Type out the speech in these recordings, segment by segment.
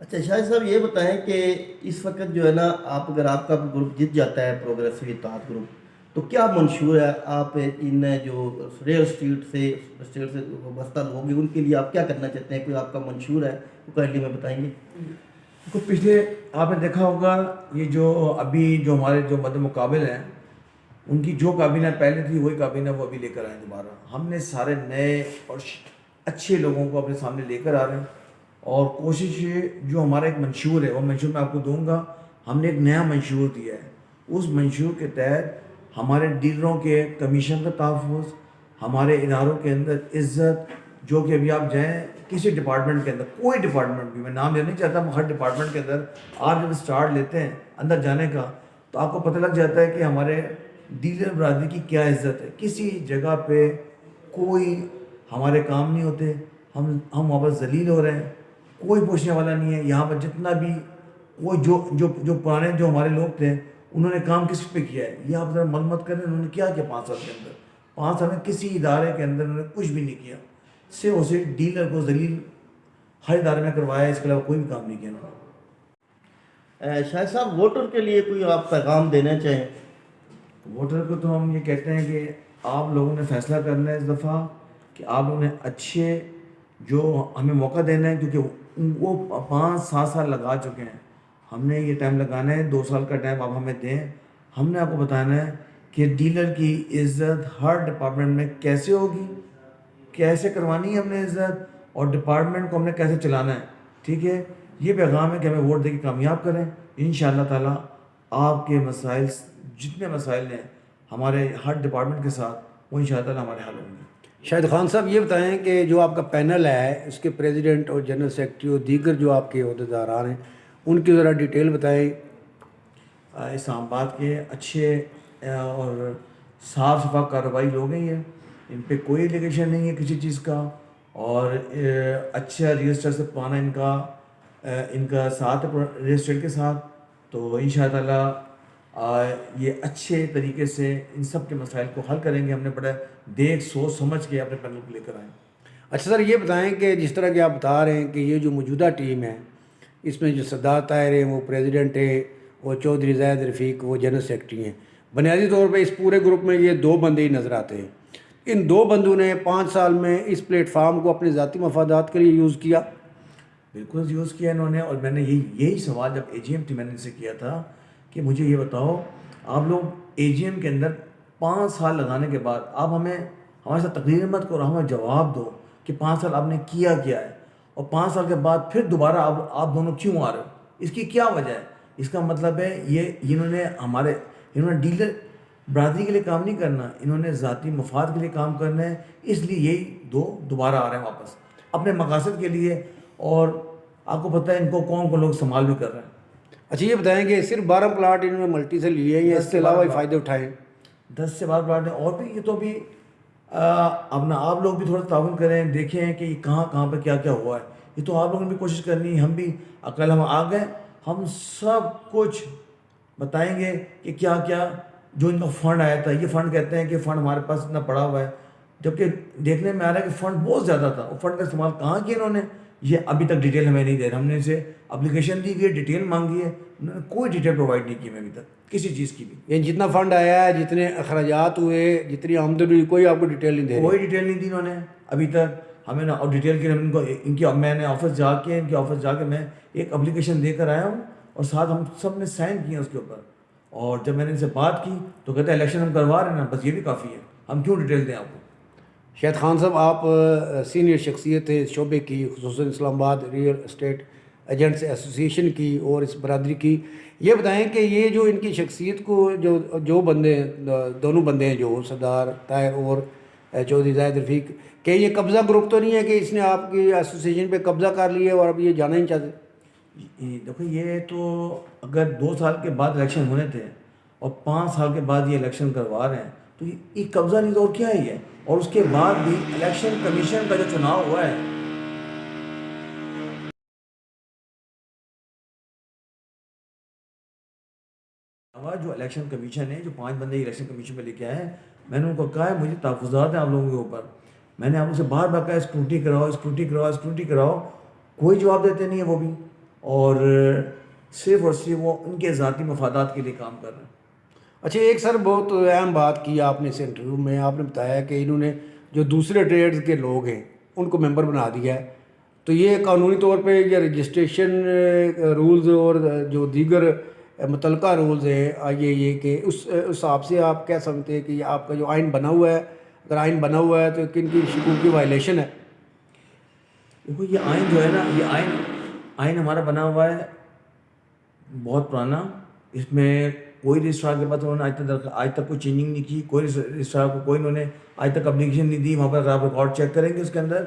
اچھا شاہد صاحب یہ بتائیں کہ اس وقت جو ہے نا آپ اگر آپ کا گروپ جیت جاتا ہے پروگریسو اتحاد گروپ تو کیا منشور ہے آپ ان جو ریئل اسٹیٹ سے وابستہ لوگ ہیں ان کے لیے آپ کیا کرنا چاہتے ہیں؟ کوئی آپ کا منشور ہے وہ کائنڈلی میں بتائیں گے؟ کو پچھلے آپ نے دیکھا ہوگا یہ جو ابھی جو ہمارے جو مد مقابل ہیں ان کی جو کابینہ پہلے تھی وہی کابینہ وہ ابھی لے کر آئے دوبارہ. ہم نے سارے نئے اور اچھے لوگوں کو اپنے سامنے لے کر آ رہے ہیں اور کوشش جو ہمارا ایک منشور ہے وہ منشور میں آپ کو دوں گا. ہم نے ایک نیا منشور دیا ہے. اس منشور کے تحت ہمارے ڈیلروں کے کمیشن کا تحفظ, ہمارے اداروں کے اندر عزت, جو کہ ابھی آپ جائیں کسی ڈپارٹمنٹ کے اندر, کوئی ڈپارٹمنٹ بھی, میں نام لینا نہیں چاہتا, ہر ڈپارٹمنٹ کے اندر آپ جب اسٹارٹ لیتے ہیں اندر جانے کا تو آپ کو پتہ لگ جاتا ہے کہ ہمارے ڈیلر برادری کی کیا عزت ہے. کسی جگہ پہ کوئی ہمارے کام نہیں ہوتے, ہم وہاں پر ذلیل ہو رہے ہیں, کوئی پوچھنے والا نہیں ہے. یہاں پر جتنا بھی وہ جو پرانے جو ہمارے لوگ تھے انہوں نے کام کس پہ کیا ہے یہ آپ ذرا مت کریں. انہوں نے کیا 5 سال کے اندر, 5 سال میں کسی ادارے کے اندر انہوں نے کچھ بھی نہیں کیا. سے اسے ڈیلر کو ذلیل ہر ادارے میں کروایا, اس کے علاوہ کوئی بھی کام نہیں کیا انہوں نے. شاہد صاحب ووٹر کے لیے کوئی آپ پیغام دینا چاہیں؟ ووٹر کو تو ہم یہ کہتے ہیں کہ آپ لوگوں نے فیصلہ کرنا ہے اس دفعہ کہ آپ لوگوں نے اچھے جو ہمیں موقع دینا ہے, کیونکہ وہ 5-7 سال لگا چکے ہیں. ہم نے یہ ٹائم لگانا ہے, 2 سال کا ٹائم آپ ہمیں دیں. ہم نے آپ کو بتانا ہے کہ ڈیلر کی عزت ہر ڈپارٹمنٹ میں کیسے ہوگی, کیسے کروانی ہے ہم نے عزت, اور ڈپارٹمنٹ کو ہم نے کیسے چلانا ہے. ٹھیک ہے, یہ پیغام ہے کہ ہمیں ووٹ دے کے کامیاب کریں. انشاءاللہ تعالیٰ آپ کے مسائل جتنے مسائل ہیں ہمارے ہر ڈپارٹمنٹ کے ساتھ وہ انشاءاللہ تعالیٰ ہمارے حل ہوں گے. شاہد خان صاحب یہ بتائیں کہ جو آپ کا پینل ہے اس کے پریزیڈنٹ اور جنرل سیکرٹری اور دیگر جو آپ کے عہدیداران ہیں ان کی ذرا ڈیٹیل بتائیں. اسلام آباد کے اچھے اور صاف شفاف کارروائی لوگ ہیں, یہ ان پہ کوئی ایلیگیشن نہیں ہے کسی چیز کا, اور اچھا رجسٹر سے پرانا ان کا ساتھ رجسٹر کے ساتھ. تو ان شاء اللہ تعالیٰ یہ اچھے طریقے سے ان سب کے مسائل کو حل کریں گے. ہم نے بڑا دیکھ سوچ سمجھ کے اپنے پینل کو لے کر آئے. اچھا سر یہ بتائیں کہ جس طرح کہ آپ بتا رہے ہیں کہ یہ جو موجودہ ٹیم ہے اس میں جو سردار طاہر ہیں وہ پریزیڈنٹ ہے اور چودھری زاہد رفیق وہ جنرل سیکرٹری ہیں. بنیادی طور پہ اس پورے گروپ میں یہ 2 بندے ہی نظر آتے ہیں. ان 2 بندوں نے 5 سال میں اس پلیٹ فارم کو اپنے ذاتی مفادات کے لیے یوز کیا. بالکل یوز کیا انہوں نے, اور میں نے یہی سوال جب اے جی ایم تھی میں نے ان سے کیا تھا کہ مجھے یہ بتاؤ آپ لوگ اے جی ایم کے اندر 5 سال لگانے کے بعد آپ ہمارے ساتھ تقریر مت کرو, ہمیں جواب دو کہ 5 سال آپ نے کیا ہے, اور 5 سال کے بعد پھر دوبارہ آپ دونوں کیوں آ رہے ہو, اس کی کیا وجہ ہے. اس کا مطلب ہے انہوں نے ڈیلر برادری کے لیے کام نہیں کرنا, انہوں نے ذاتی مفاد کے لیے کام کرنا ہے. اس لیے یہی 2 دوبارہ آ رہے ہیں واپس اپنے مقاصد کے لیے, اور آپ کو پتہ ہے ان کو کون لوگ استعمال بھی کر رہے ہیں. اچھا یہ بتائیں کہ صرف 12 پلاٹ انہوں نے ملٹی سے لیے ہیں یا اس کے علاوہ فائدے اٹھائے؟ 10 سے 12 پلاٹ ہیں, اور بھی یہ تو بھی اپنا آپ لوگ بھی تھوڑا تعاون کریں, دیکھیں کہ یہ کہاں پہ کیا ہوا ہے. یہ تو آپ لوگوں نے بھی کوشش کرنی ہے, ہم بھی عقل ہم آ گئے, ہم سب کچھ بتائیں گے کہ کیا جو ان کا فنڈ آیا تھا. یہ فنڈ کہتے ہیں کہ فنڈ ہمارے پاس اتنا پڑا ہوا ہے, جبکہ دیکھنے میں آ رہا ہے کہ فنڈ بہت زیادہ تھا. وہ فنڈ کا استعمال کہاں کیا انہوں نے, یہ ابھی تک ڈیٹیل ہمیں نہیں دے رہے. ہم نے اسے اپلیکیشن دی گئی, ڈیٹیل مانگی ہے, انہوں نے کوئی ڈیٹیل پرووائڈ نہیں کی ہمیں ابھی تک کسی چیز کی بھی. یعنی جتنا فنڈ آیا ہے, جتنے اخراجات ہوئے, جتنی آمدنی ہوئی, کوئی آپ کو ڈیٹیل نہیں دے رہے؟ کوئی ڈیٹیل نہیں دی انہوں نے ابھی تک ہمیں نا. اور ڈیٹیل کے میں نے آفس جا کے میں ایک اپلیکیشن دے کر آیا ہوں, اور ساتھ ہم سب نے سائن کیے ہیں اس کے اوپر. اور جب میں نے ان سے بات کی تو کہتے ہیں الیکشن ہم کروا رہے ہیں نا, بس یہ بھی کافی ہے, ہم کیوں ڈیٹیل دیں آپ کو. شاہد خان صاحب آپ سینئر شخصیت ہے شعبے کی, خصوصاً اسلام آباد ریئل اسٹیٹ ایجنٹس ایسوسیشن کی اور اس برادری کی. یہ بتائیں کہ یہ جو ان کی شخصیت کو جو بندے دونوں بندے ہیں جو سردار طاہر اور چودھری زاہد رفیق, کہ یہ قبضہ گروپ تو نہیں ہے کہ اس نے آپ کی ایسوسیشن پہ قبضہ کر لیا اور اب یہ جانا ہی نہیں چاہتے؟ دیکھو یہ تو اگر 2 سال کے بعد الیکشن ہونے تھے اور 5 سال کے بعد یہ الیکشن کروا رہے ہیں تو یہ قبضہ نہیں تو اور کیا ہے یہ. اور اس کے بعد بھی الیکشن کمیشن کا جو چناؤ ہوا ہے, جو الیکشن کمیشن ہے, جو 5 بندے الیکشن کمیشن میں لے کے آئے ہیں, میں نے ان کو کہا ہے مجھے تحفظات ہیں آپ لوگوں کے اوپر. میں نے آپ سے بار کہا اسکروٹی کراؤ, کوئی جواب دیتے نہیں ہے وہ بھی. اور صرف اور صرف وہ ان کے ذاتی مفادات کے لیے کام کر رہے ہیں. اچھا ایک سر بہت اہم بات کی آپ نے اس انٹرویو میں، آپ نے بتایا کہ انہوں نے جو دوسرے ٹریڈز کے لوگ ہیں ان کو ممبر بنا دیا ہے، تو یہ قانونی طور پہ یہ رجسٹریشن رولز اور جو دیگر متعلقہ رولز ہیں یہ کہ اس حساب سے آپ کیا سمجھتے ہیں کہ یہ آپ کا جو آئین بنا ہوا ہے، اگر آئین بنا ہوا ہے تو کن کی حقوق کی وائلیشن ہے؟ دیکھو یہ آئین جو ہے نا، یہ آئین ہمارا بنا ہوا ہے بہت پرانا. اس میں کوئی رجسٹرار کے پاس انہوں نے آج تک کوئی چینجنگ نہیں کی. کوئی رجسٹرار کو کوئی انہوں نے آج تک اپلیکیشن نہیں دی. وہاں پر آپ ریکارڈ چیک کریں گے اس کے اندر.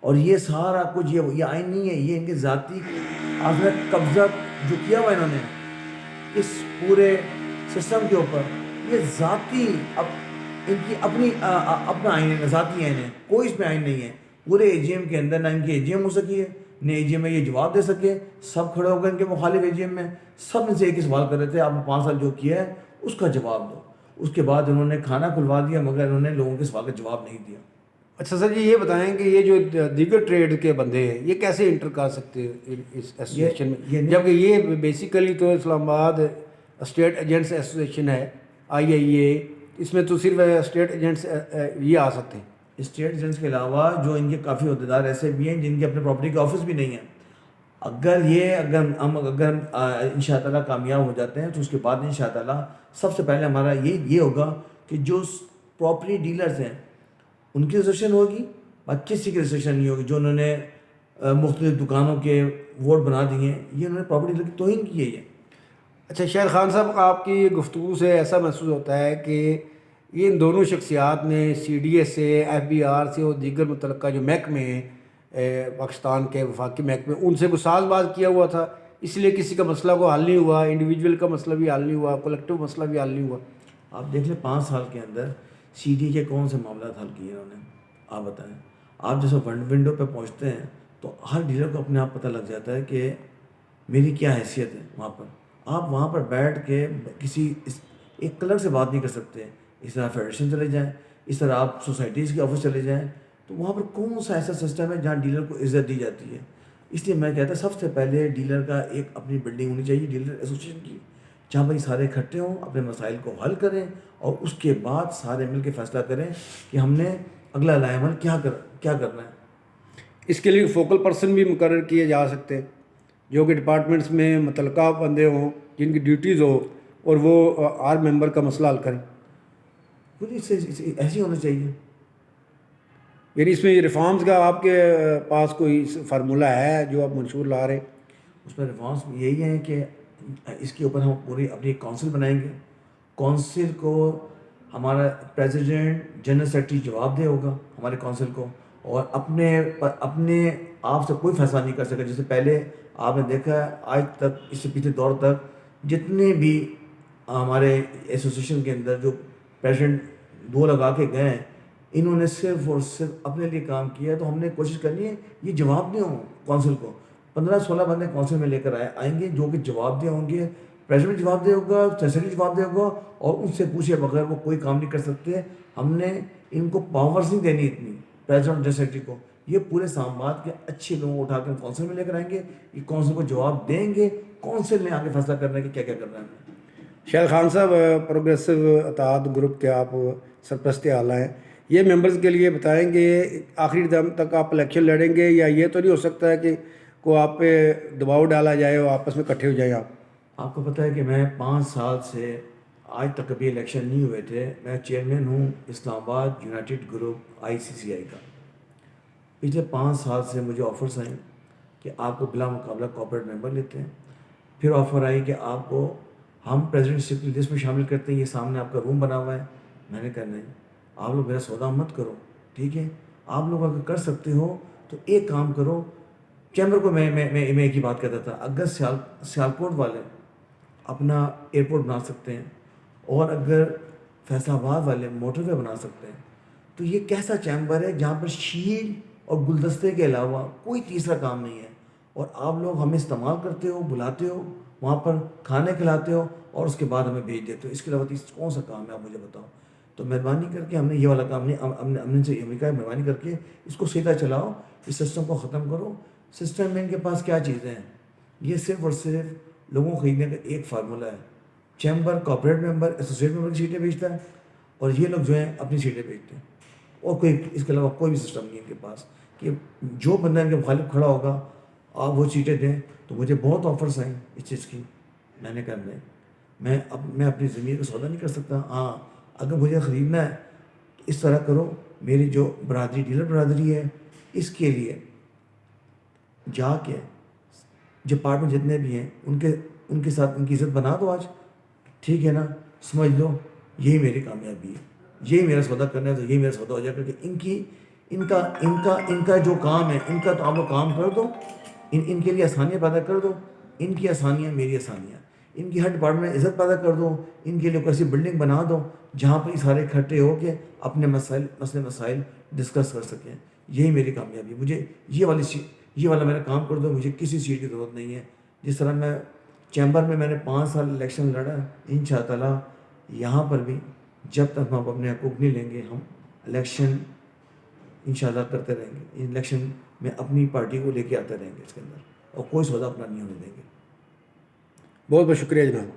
اور یہ سارا کچھ یہ آئین نہیں ہے، یہ ان کے ذاتی آپ نے قبضہ جو کیا ہوا انہوں نے اس پورے سسٹم کے اوپر، یہ ذاتی ان کی اپنا آئین ہے، ذاتی آئین ہے. کوئی اس میں آئین نہیں ہے. پورے اے جی ایم کے اندر نہ ان کی اے جی ایم ہو سکی ہے، نہ اے جی ایم میں یہ جواب دے سکے. سب کھڑے ہو گئے ان کے مخالف اے جی ایم میں. سب ان سے ایک ہی سوال کر رہے تھے، آپ نے 5 سال جو کیا ہے اس کا جواب دو. اس کے بعد انہوں نے کھانا کھلوا دیا، مگر انہوں نے لوگوں کے سوال کا جواب نہیں دیا. اچھا سر جی یہ بتائیں کہ یہ جو دیگر ٹریڈ کے بندے ہیں یہ کیسے انٹر کر سکتے ہیں اس ایسوسیشن میں، جبکہ یہ بیسیکلی تو اسلام آباد اسٹیٹ ایجنٹس ایسوسیشن ہے IIA، اس میں تو صرف اسٹیٹ ایجنٹس یہ آ سکتے ہیں؟ اسٹیٹ ایجنٹس کے علاوہ جو ان کے کافی عہدیدار ایسے بھی ہیں جن کے اپنے پراپرٹی کے آفس بھی نہیں ہیں. اگر ہم ان شاء اللہ کامیاب ہو جاتے ہیں تو اس کے بعد ان شاء اللہ سب سے پہلے ہمارا یہ ہوگا کہ جو پراپرٹی ڈیلرز ہیں ان کی رجسٹریشن ہوگی. باقی کسی کی رجسٹریشن نہیں ہوگی. جو انہوں نے مختلف دکانوں کے ووٹ بنا دیے ہیں، یہ انہوں نے پراپرٹی ڈیلر کی توہین کی ہے. یہ اچھا شاہد خان صاحب آپ کی گفتگو سے ایسا محسوس ہوتا ہے کہ یہ ان دونوں شخصیات نے CDS سے FBR سے اور دیگر متعلقہ جو محکمے ہیں پاکستان کے وفاقی محکمے ان سے کوئی ساز باز کیا ہوا تھا، اس لیے کسی کا مسئلہ کو حل نہیں ہوا، انڈیویجول کا مسئلہ بھی حل نہیں ہوا، کلیکٹیو مسئلہ بھی حل نہیں ہوا. آپ دیکھ لیں 5 سال کے اندر CD کے کون سے معاملات حل کیے انہوں نے، آپ بتائیں. آپ جیسے ونڈو پہ پہنچتے ہیں تو ہر ڈیلر کو اپنے آپ پتہ لگ جاتا ہے کہ میری کیا حیثیت ہے وہاں پر. آپ وہاں پر بیٹھ کے کسی ایک کلرک سے بات نہیں کر سکتے. اس طرح فیڈریشن چلے جائیں، اس طرح آپ سوسائٹیز کے آفس چلے جائیں، تو وہاں پر کون سا ایسا سسٹم ہے جہاں ڈیلر کو عزت دی جاتی ہے. اس لیے میں کہتا سب سے پہلے ڈیلر کا ایک اپنی بلڈنگ ہونی چاہیے، ڈیلر ایسوسیشن کی، جہاں پر یہ سارے اکٹھے ہوں، اپنے مسائل کو حل کریں اور اس کے بعد سارے مل کے فیصلہ کریں کہ ہم نے اگلا لائے عمل کیا کرنا ہے. اس کے لیے فوکل پرسن بھی مقرر کیے جا سکتے ہیں جو کہ ڈپارٹمنٹس میں متعلقہ بندے ہوں جن کی ڈیوٹیز ہو اور وہ ہر ممبر کا مسئلہ حل کریں. ایسی ہونا چاہیے. یعنی اس میں ریفارمز کا آپ کے پاس کوئی فارمولہ ہے جو آپ منشور لا رہے ہیں؟ اس میں ریفارمس یہی ہیں کہ اس کے اوپر ہم پوری اپنی کونسل بنائیں گے. کونسل کو ہمارا پریزیڈنٹ جنرل سیکرٹری جواب دے ہوگا ہمارے کونسل کو، اور اپنے آپ سے کوئی فیصلہ نہیں کر سکے. جیسے پہلے آپ نے دیکھا ہے آج تک، اس سے پچھلے دور تک جتنے بھی ہمارے ایسوسیشن کے اندر جو پریزیڈنٹ 2 لگا کے گئے ہیں، انہوں نے صرف اور صرف اپنے لیے کام کیا ہے. تو ہم نے کوشش کرنی ہے یہ جواب دیں کونسل کو. 15-16 بندے کونسل میں لے کر آئیں گے جو کہ جواب دے ہوں گے. پریزیڈنٹ جواب دے ہوگا، سیکرٹری جواب دے ہوگا، اور ان سے پوچھے بغیر وہ کوئی کام نہیں کر سکتے. ہم نے ان کو پاورز نہیں دینی اتنی، پریزیڈنٹ اور سیکرٹری کو. یہ پورے اسلام کے اچھے لوگوں کو اٹھا کے کونسل میں لے کر آئیں گے. یہ کونسل کو جواب دیں گے، کونسل نے آگے فیصلہ کرنا ہے کہ کیا کیا کرنا ہے. شاہد خان صاحب پروگریسو اتحاد گروپ کے آپ سرپرست اعلیٰ ہیں، یہ ممبرز کے لیے بتائیں گے آخری دم تک آپ الیکشن لڑیں گے، یا یہ تو نہیں ہو سکتا ہے کہ کو آپ پہ دباؤ ڈالا جائے اور آپس میں اکٹھے ہو جائیں؟ آپ کو پتہ ہے کہ میں 5 سال سے آج تک کبھی الیکشن نہیں ہوئے تھے. میں چیئرمین ہوں اسلام آباد یونائٹڈ گروپ ICCI کا. پچھلے 5 سال سے مجھے آفرز آئیں کہ آپ کو بلا مقابلہ کارپوریٹ ممبر لیتے ہیں. پھر آفر آئی کہ آپ کو ہم پریزیڈنٹ کی لسٹ میں شامل کرتے ہیں، یہ سامنے آپ کا روم بنا ہوا ہے. میں نے کہا نہیں، آپ لوگ میرا سودا مت کرو، ٹھیک ہے. آپ لوگ اگر کر سکتے ہو تو ایک کام کرو. چیمبر کو میں ایک ہی بات کہتا تھا، اگر سیالکوٹ والے اپنا ایئرپورٹ بنا سکتے ہیں اور اگر فیصل آباد والے موٹر وے بنا سکتے ہیں، تو یہ کیسا چیمبر ہے جہاں پر شیل اور گلدستے کے علاوہ کوئی تیسرا کام نہیں ہے. اور آپ لوگ ہمیں استعمال کرتے ہو، بلاتے ہو، وہاں پر کھانے کھلاتے ہو اور اس کے بعد ہمیں بھیج دیتے ہو. اس کے علاوہ کون سا کام ہے آپ مجھے بتاؤ. تو مہربانی کر کے ہم نے یہ والا کام نہیں، ہم نے سے امریکہ ہے، مہربانی کر کے اس کو سیدھا چلاؤ، اس سسٹم کو ختم کرو. سسٹم میں ان کے پاس کیا چیزیں ہیں؟ یہ صرف اور صرف لوگوں کو خریدنے کا ایک فارمولہ ہے. چیمبر کارپوریٹ ممبر ایسوسیٹ ممبر کی سیٹیں بیچتا ہے اور یہ لوگ جو ہیں اپنی سیٹیں بیچتے ہیں, اور کوئی اس کے علاوہ کوئی بھی سسٹم نہیں ان کے پاس کہ جو بندہ ان کے مخالف کھڑا ہوگا آپ وہ سیٹیں دیں. تو مجھے بہت آفرس آئیں اس چیز کی. میں نے کہا میں اپنی زمین کا سودا نہیں کر سکتا. ہاں اگر مجھے خریدنا ہے تو اس طرح کرو, میری جو برادری ڈیلر برادری ہے اس کے لیے جا کے ڈپارٹمنٹ جتنے بھی ہیں ان کے ساتھ ان کی عزت بنا دو آج, ٹھیک ہے نا, سمجھ لو یہی میری کامیابی ہے, یہی میرا سودا کرنا ہے تو یہی میرا سودا ہو جائے گا کہ ان کا جو کام ہے ان کا تو آپ لوگ کام کر دو, ان کے لیے آسانیاں پیدا کر دو, ان کی آسانیاں میری آسانیاں, ان کی ہر ڈپارٹمنٹ میں عزت پیدا کر دو, ان کے لیے کوئی ایسی بلڈنگ بنا دو جہاں پر یہ سارے اکٹھے ہو کے اپنے مسائل ڈسکس کر سکیں. یہی میری کامیابی ہے. مجھے یہ والا میرا کام کر دو, مجھے کسی سیٹ کی ضرورت نہیں ہے. جس طرح میں چیمبر میں نے 5 سال الیکشن لڑا, انشاء تعالیٰ یہاں پر بھی جب تک ہم اپنے حقوق نہیں لیں گے ہم الیکشن انشاءاللہ کرتے رہیں گے. الیکشن میں اپنی پارٹی کو لے کے آتے رہیں گے اس کے اندر, اور کوئی سودا اپنا نہیں ہونے دیں گے. بہت بہت شکریہ جناب.